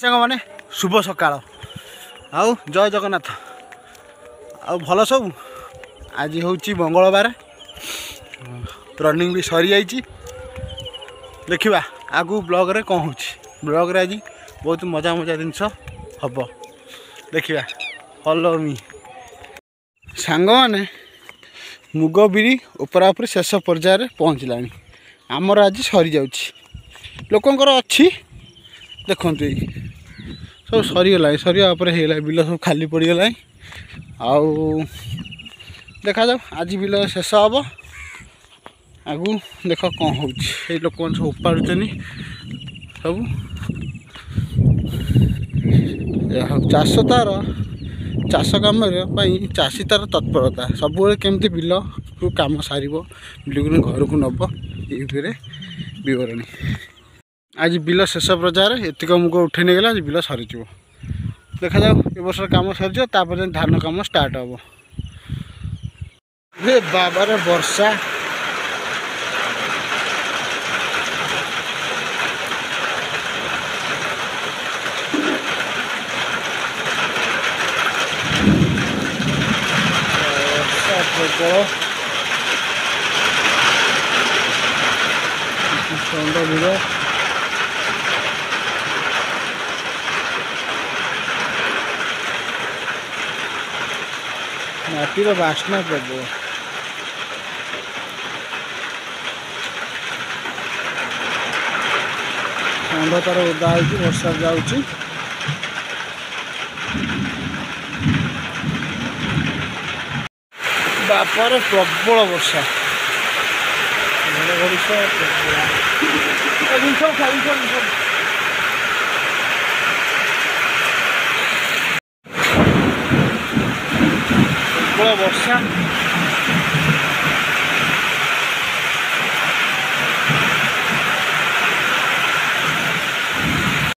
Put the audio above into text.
सांग माने शुभ सकाळ आउ जय जगन्नाथ आउ भल सब। आज हूँ मंगलवार रनिंग भी सरी जाइए। देखा आगु ब्लॉग रे कौन हो ब्लॉग रे आज बहुत मजा मजा जिनस हम देखा। फॉलो मी सांग माने मुग बिरी उपरा उपर शेष पर्यायर पहुँचला आमर आज सरी जाऊँ लोकंर अच्छी देखु सब सरीगला सरिया बिल सब खाली पड़गला आउ देखा जाऊ आज बिल शेष हम आगु देख कौन हो लोक सब उपाड़ुन सब चाष तार चाष कम चाषी तार तत्परता सब केमती बिल को कम सार बिल घर को नब ये बरणी आज बिल शेष पर्यायर एतिक मुग उठे नहीं गला आज बिल सरी देखा जाऊ ए वर्ष कम सरी धान कम स्टार्ट हम। बाबार वर्षा प्रबल माटीर बास्ना प्रबल षंड तार ओदा हो वर्षा जाऊँगी बापर प्रबल वर्षा घड़घड़ी प्रबल वर्षा